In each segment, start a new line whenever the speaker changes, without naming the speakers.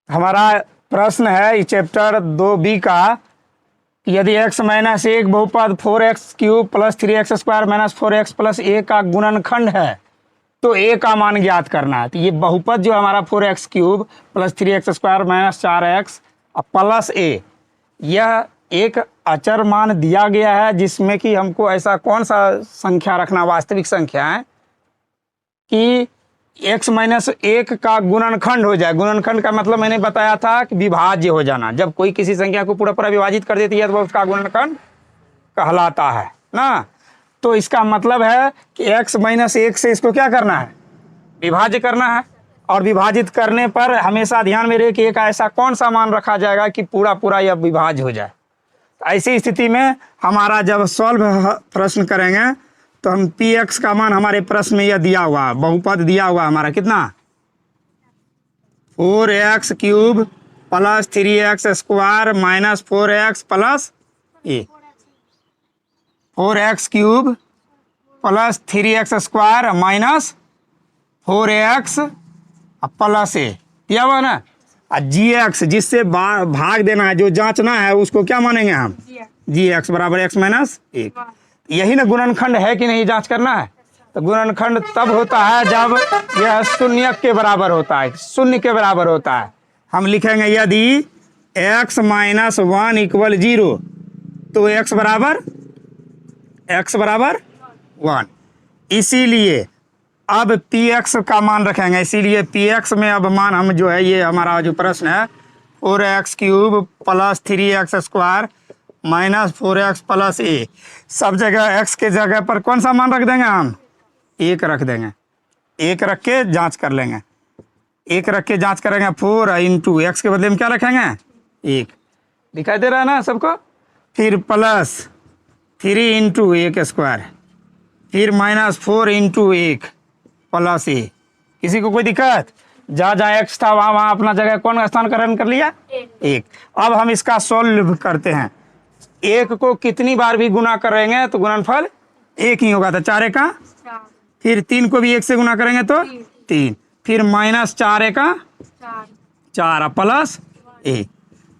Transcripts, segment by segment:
हमारा प्रश्न है इस चैप्टर 2B का, यदि x माइनस एक बहुपद 4x³ plus 3x² minus 4x plus a का गुणनखंड है तो a का मान ज्ञात करना है। तो ये बहुपद जो हमारा 4x³ plus 3x² minus 4x plus a, यह एक अचर मान दिया गया है जिसमें कि हमको ऐसा कौन सा संख्या रखना, वास्तविक संख्या है कि x माइनस एक का गुणनखंड हो जाए। गुणनखंड का मतलब मैंने बताया था कि विभाज्य हो जाना। जब कोई किसी संख्या को पूरा पूरा विभाजित कर देती है तो उसका गुणनखंड कहलाता है ना। तो इसका मतलब है कि x माइनस एक से इसको क्या करना है, विभाज्य करना है। और विभाजित करने पर हमेशा ध्यान में रहे कि एक ऐसा कौन सा मान रखा जाएगा कि पूरा पूरा यह विभाज्य हो जाए। ऐसी स्थिति में हमारा जब सॉल्व प्रश्न करेंगे तो हम px का मान हमारे प्रश्न में यह दिया हुआ, बहुपद दिया हुआ हमारा कितना 4x³ plus 3x² minus 4x plus a, 4x³ plus 3x² minus 4x plus a दिया हुआ ना। gx जिससे भाग देना है, जो जांचना है उसको क्या मानेंगे हम, gx बराबर x माइनस एक। यही ना गुणनखंड है कि नहीं, जांच करना है। तो गुणनखंड तब होता है जब यह शून्य के बराबर होता है, शून्य के बराबर होता है। हम लिखेंगे यदि x माइनस 1 इक्वल 0 तो x बराबर 1। इसीलिए अब px का मान रखेंगे। इसीलिए px में अब मान हम जो है, ये हमारा जो प्रश्न है 4x³ plus 3x² minus 4x plus a, सब जगह x के जगह पर कौन सा मान रख देंगे हम, एक रख देंगे। एक रख के जांच कर लेंगे, एक रख के जांच करेंगे। 4 इंटू एक्स के बदले में क्या रखेंगे, एक। दिखाई दे रहा है ना सबको। फिर प्लस 3 इंटू a², फिर माइनस 4 इंटू 1 प्लस a। किसी को कोई दिक्कत, जहाँ जहाँ x था वहाँ वहाँ अपना जगह कौन स्थान ग्रहण कर लिया, एक। अब हम इसका सोल्व करते हैं। एक को कितनी बार भी गुना करेंगे तो गुणनफल एक ही होगा, तो 4 का, फिर 3 को भी 1 से गुना करेंगे तो 3, फिर माइनस 4 का 4 प्लस a।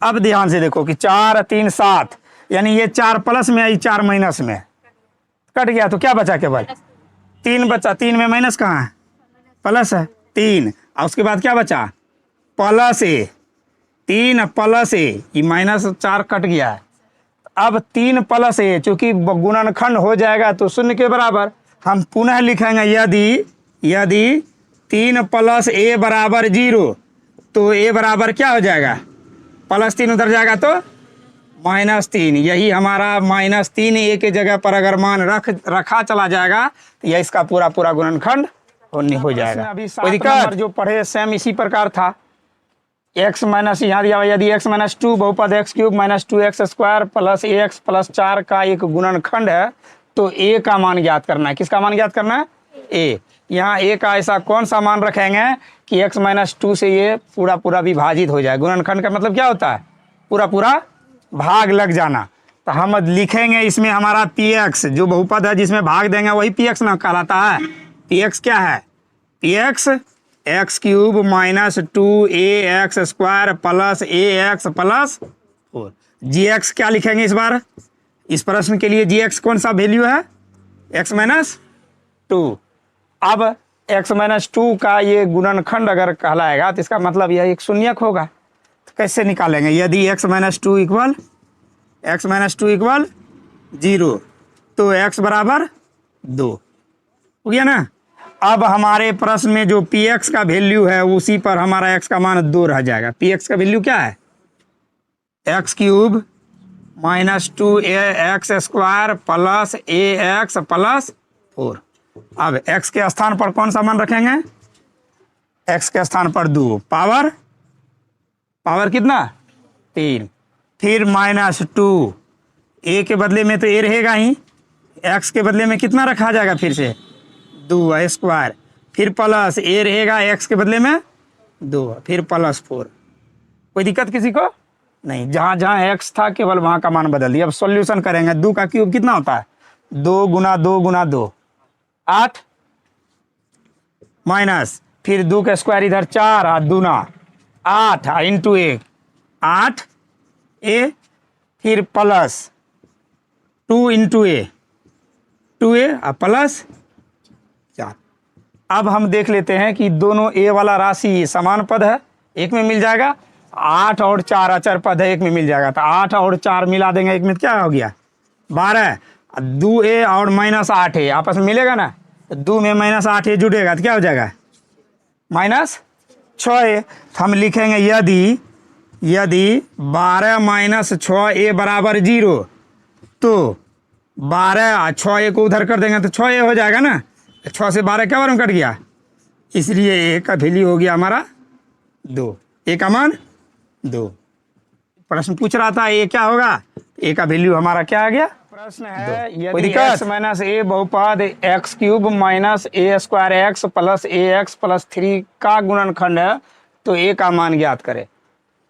अब ध्यान से देखो कि 4 3 7, यानी ये 4 प्लस में आई, 4 माइनस में कट गया तो क्या बचा, केवल 3 बचा। 3 में माइनस कहाँ है, प्लस है 3। और उसके बाद क्या बचा, प्लस a, 3 प्लस a, ये माइनस 4 कट गया है। अब 3 प्लस a, चूंकि गुणनखंड हो जाएगा तो शून्य के बराबर, हम पुनः लिखेंगे यदि 3 प्लस a बराबर 0 तो a बराबर क्या हो जाएगा, प्लस 3 उधर जाएगा तो -3। यही हमारा -3 a के जगह पर अगर मान रखा चला जाएगा तो यह इसका पूरा पूरा गुणनखंड हो जाएगा। अभी 7 नंबर जो पढ़े सेम इसी प्रकार था। x माइनस यहाँ दिया हुआ, यदि x माइनस 2 बहुपद x³ minus 2x² plus ax plus 4 का एक गुणनखंड है तो a का मान ज्ञात करना है। किसका मान ज्ञात करना है, a। यहाँ a का ऐसा कौन सा मान रखेंगे कि x माइनस 2 से ये पूरा पूरा विभाजित हो जाए। गुणनखंड का मतलब क्या होता है, पूरा पूरा भाग लग जाना। तो हम लिखेंगे इसमें हमारा px, जो बहुपद है जिसमें भाग देंगे वही px ना कहलाता है। px क्या है, px x³ minus 2ax² plus ax plus 4। gx क्या लिखेंगे इस बार, इस प्रश्न के लिए gx कौन सा वैल्यू है, x माइनस 2। अब x माइनस 2 का ये गुणनखंड अगर कहलाएगा तो इसका मतलब यह एक शून्यक होगा। तो कैसे निकालेंगे, यदि x माइनस 2 इक्वल 0 तो x बराबर 2 हो गया ना। अब हमारे प्रश्न में जो px का वैल्यू है उसी पर हमारा x का मान 2 रह जाएगा। px का वैल्यू क्या है, x³ minus 2ax² plus ax plus 4। अब x के स्थान पर कौन सा मान रखेंगे, x के स्थान पर 2, पावर कितना 3, फिर माइनस 2, a के बदले में तो a रहेगा ही, x के बदले में कितना रखा जाएगा, फिर से 2² फिर प्लस a रहेगा x के बदले में 2, फिर प्लस 4। कोई दिक्कत किसी को नहीं, जहाँ जहाँ x था केवल वहाँ का मान बदल दिया। अब सॉल्यूशन करेंगे। 2 का क्यूब कितना होता है, 2 गुना 2 गुना 2 8, माइनस फिर 2 का स्क्वायर इधर 4 और दूना 8 इंटू ए 8 ए, फिर प्लस 2 इंटू ए 2a और प्लस 4। अब हम देख लेते हैं कि दोनों ए वाला राशि समान पद है, एक में मिल जाएगा। 8 और 4 अचर पद है, एक में मिल जाएगा। तो 8 और 4 मिला देंगे, एक में क्या हो गया 12। 2a और -8a आपस में मिलेगा ना, तो 2 में -8a जुड़ेगा तो क्या हो जाएगा -6a। तो हम लिखेंगे यदि 12 - 6a बराबर 0, तो 12 और 6a को उधर कर देंगे तो 6a हो जाएगा ना। 6 से 12 क्या बार में कट गया, इसलिए ए का वैल्यू हो गया हमारा 2। ए का मान 2। प्रश्न पूछ रहा था ए क्या होगा, ए का वैल्यू हमारा क्या आ गया। प्रश्न है यदि x - a बहुपद x³ - a² x + ax + 3 का गुणनखंड है तो ए का मान ज्ञात करें।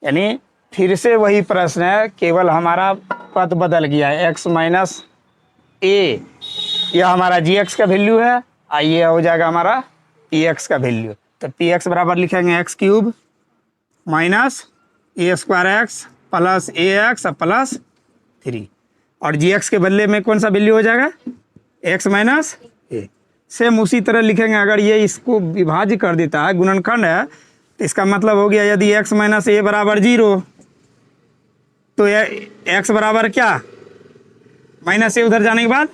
यानी फिर से वही प्रश्न है, केवल हमारा पद बदल गया है। x - a यह हमारा gx का वैल्यू है, ये हो जाएगा हमारा px का वैल्यू। तो px बराबर लिखेंगे x³ - a² x + ax + 3, और gx के बदले में कौन सा वैल्यू हो जाएगा x - a। सेम उसी तरह लिखेंगे। अगर ये इसको विभाज्य कर देता है, गुणनखंड है, तो इसका मतलब हो गया यदि x - a बराबर 0, तो x बराबर क्या -a उधर जाने के बाद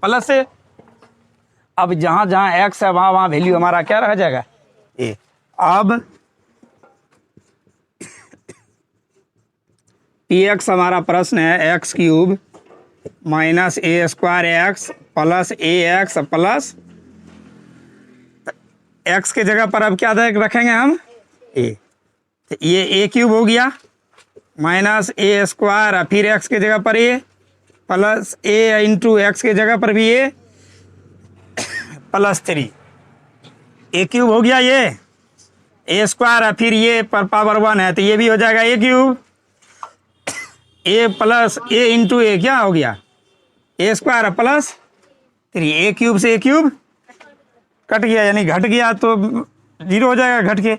प्लस a। अब जहाँ जहाँ x है वहाँ वैल्यू हमारा क्या रह जाएगा a। अब px हमारा प्रश्न है x³ - a² x + ax + x के जगह पर अब क्या रखेंगे हम a। तो ये a³ हो गया -a², फिर x के जगह पर a plus a into x के जगह पर भी a + 3। a³ हो गया ये a², फिर ये पर पावर 1 है तो ये भी हो जाएगा a³ a + a into a क्या हो गया a² + 3। a³ से a³ कट गया, यानी घट गया तो 0 हो जाएगा घट के।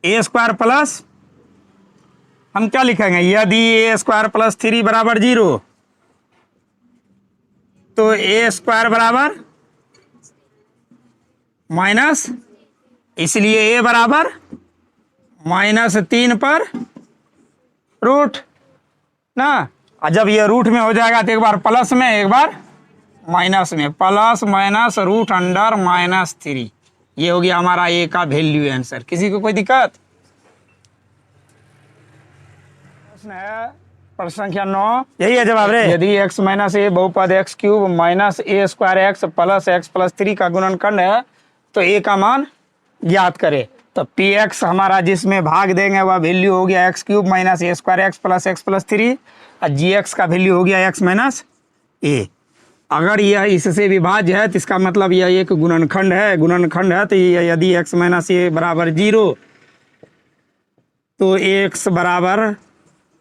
a² प्लस हम क्या लिखेंगे, यदि a² + 3 बराबर 0, तो a² बराबर माइनस, इसलिए a बराबर -3 पर रूट ना। और जब ये रूट में हो जाएगा तो एक बार प्लस में एक बार माइनस में, प्लस माइनस √√-3। ये हो गया हमारा ए का वैल्यू आंसर। किसी को कोई दिक्कत। प्रश्न है प्रश्न संख्या 9, यही है जवाब रे। यदि x - a बहुपद x³ - a² x + x + 3 का गुणनखंड है तो a का मान ज्ञात करे। तो px हमारा जिसमें भाग देंगे वह वैल्यू हो गया x³ - a² x + x + 3, और gx का वैल्यू हो गया x - a। अगर यह इससे विभाज्य है तो इसका मतलब यह एक गुणनखंड है तो यदि x - a बराबर 0, तो x बराबर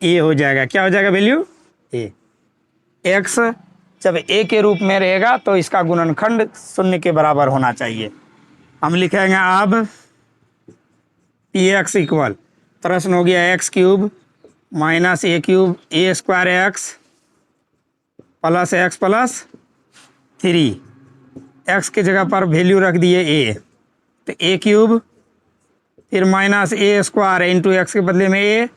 a हो जाएगा। क्या हो जाएगा वैल्यू a। x जब a के रूप में रहेगा तो इसका गुणनखंड 0 के बराबर होना चाहिए। हम लिखेंगे अब px इक्वल, प्रश्न हो गया x³ - a³ a² x + x + 3। x के जगह पर वैल्यू रख दिए a, तो a³ फिर -a² इंटू एक्स के बदले में a,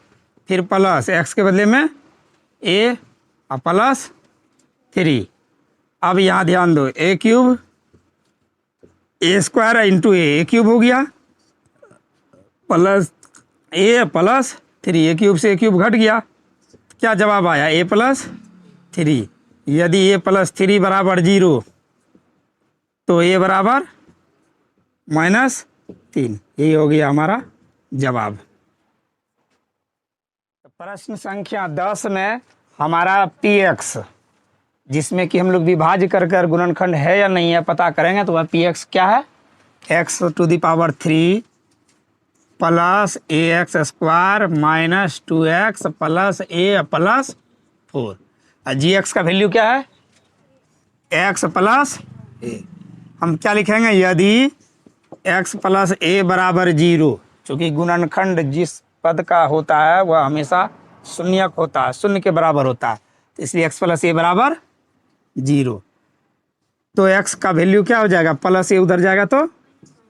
फिर प्लस x के बदले में a और + 3। अब यहाँ ध्यान दो, a³ a² इंटू a³ हो गया प्लस a + 3। a³ से a³ घट गया, क्या जवाब आया a + 3। यदि a + 3 बराबर 0, तो a बराबर -3। यही हो गया हमारा जवाब। प्रश्न संख्या 10 में हमारा px, जिसमें कि हम लोग विभाज्य कर गुणनखंड है या नहीं है पता करेंगे, तो वह px क्या है x⁴ plus ax² - 2x plus a + 4, और gx का वैल्यू क्या है x + a। हम क्या लिखेंगे, यदि x प्लस ए बराबर 0, चूंकि गुणनखंड जिस पद का होता है वह हमेशा शून्यक होता है, शून्य के बराबर होता है, तो इसलिए x प्लस ए बराबर 0। तो x का वैल्यू क्या हो जाएगा, प्लस ए उधर जाएगा तो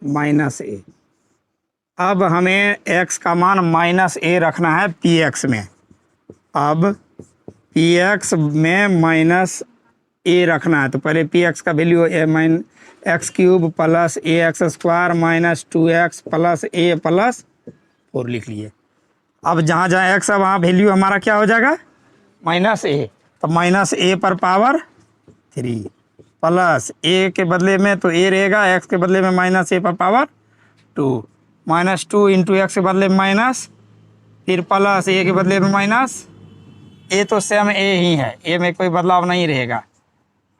माइनस ए। अब हमें x का मान माइनस ए रखना है px में। अब px में माइनस ए रखना है, तो पहले px का value X cube plus A X square minus 2x plus A plus 4 लिख लिए। अब जहाँ जहाँ x है वहाँ वैल्यू हमारा क्या हो जाएगा, माइनस ए, तो माइनस ए पर पावर 3 प्लस ए के बदले में तो ए रहेगा, x के बदले में माइनस ए पर पावर 2, माइनस 2 इंटू एक्स के बदले में माइनस, फिर प्लस ए के बदले में माइनस, ए तो सेम ए ही है, ए में कोई बदलाव नहीं रहेगा,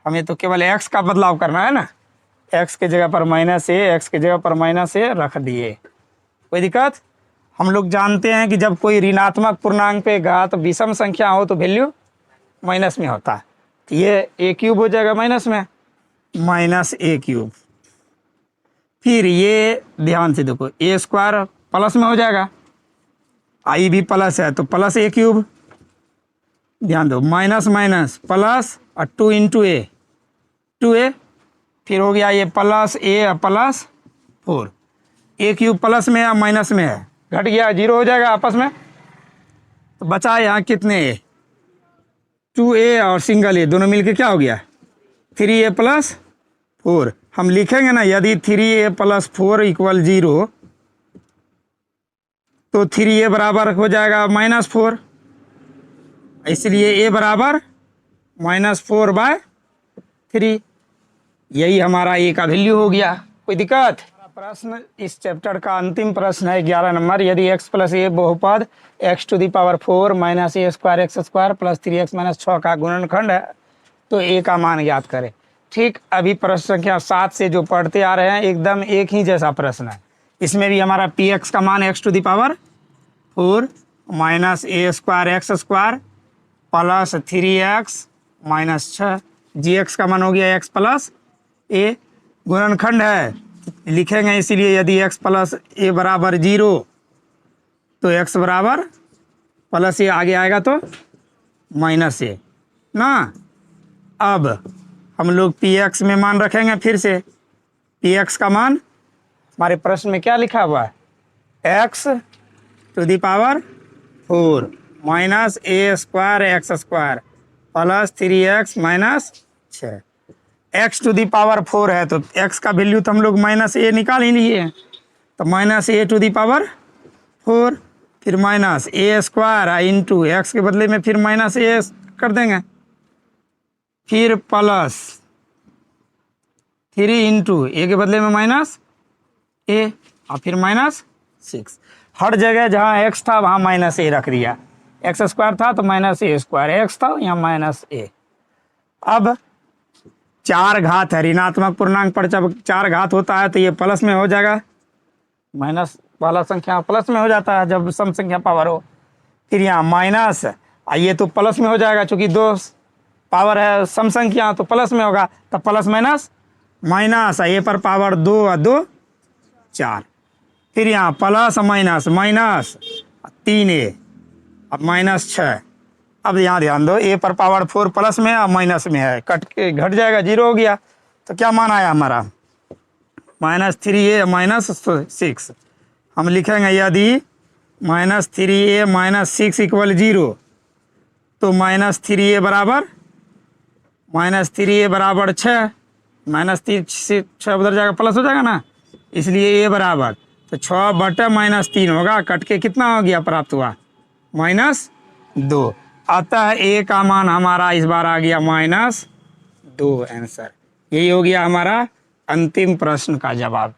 हमें तो केवल x का बदलाव करना है ना, x के जगह पर माइनस ए, एक्स के जगह पर माइनस ए रख दिए। कोई दिक्कत? हम लोग जानते हैं कि जब कोई ऋणात्मक पूर्णांक पे घात विषम संख्या हो तो वैल्यू माइनस में होता है, तो ये ए क्यूब हो जाएगा माइनस में, माइनस ए क्यूब। फिर ये ध्यान से देखो, ए स्क्वायर प्लस में हो जाएगा, आई भी प्लस है तो प्लस ए क्यूब, ध्यान दो माइनस माइनस प्लस और 2 इंटू ए 2a, फिर हो गया ये plus A plus 4, A cube plus में या माइनस में है, घट गया 0 हो जाएगा आपस में, तो बचा यहाँ कितने ए, 2a और सिंगल ए दोनों मिलके क्या हो गया 3a प्लस 4। हम लिखेंगे ना, यदि 3a प्लस 4 इक्वल 0 तो 3a बराबर हो जाएगा माइनस 4, इसलिए a बराबर -4/3, यही हमारा a का वैल्यू हो गया। कोई दिक्कत? प्रश्न इस चैप्टर का अंतिम प्रश्न है 11 नंबर, यदि x प्लस ए बहुपद x to the power 4 minus a square x square plus 3x minus 6 का गुणनखंड है तो a का मान ज्ञात करें। ठीक, अभी प्रश्न संख्या 7 से जो पढ़ते आ रहे हैं एकदम एक ही जैसा प्रश्न है, इसमें भी हमारा px का मान x to the power 4 minus a square x square plus 3x minus 6, gx का मान हो गया x प्लस ए, गुणनखंड है लिखेंगे, इसीलिए यदि x प्लस ए बराबर 0 तो x बराबर प्लस ए आगे आएगा तो माइनस ए ना। अब हम लोग px में मान रखेंगे, फिर से px का मान हमारे प्रश्न में क्या लिखा हुआ है, x to the power 4 minus a square x square plus 3x minus 6, x to the power 4 है तो x का वैल्यू तो हम लोग माइनस ए निकाल ही लिए हैं, तो minus a to the power 4, फिर minus a square into x के बदले में फिर माइनस ए कर देंगे, फिर प्लस 3 इंटू ए के बदले में माइनस ए और फिर माइनस 6, हर जगह जहाँ x था वहाँ माइनस ए रख दिया, एक्स स्क्वायर था तो माइनस ए स्क्वायर, एक्स था यहाँ माइनस ए। अब 4 घात है, ऋणात्मक पूर्णांक पर जब 4 घात होता है तो ये प्लस में हो जाएगा, माइनस वाला संख्या प्लस में हो जाता है जब सम संख्या पावर हो, फिर यहाँ माइनस ये तो प्लस में हो जाएगा, चूँकि 2 पावर है सम संख्या तो प्लस में होगा, तब प्लस माइनस माइनस ए पर पावर 2 और 2 4, फिर यहाँ प्लस माइनस माइनस 3a अब माइनस 6, अब यहाँ ध्यान दो ए पर पावर 4 प्लस में और माइनस में है, कट के घट जाएगा 0 हो गया, तो क्या मान आया हमारा माइनस 3a माइनस 6। हम लिखेंगे यदि माइनस 3a माइनस 6 इक्वल 0 तो माइनस 3a बराबर 6, माइनस 6 उधर जाएगा प्लस हो जाएगा ना, इसलिए a बराबर तो 6/-3 होगा, कट के कितना हो गया प्राप्त हुआ -2, अतः ए का मान हमारा इस बार आ गया -2 आंसर। यही हो गया हमारा अंतिम प्रश्न का जवाब।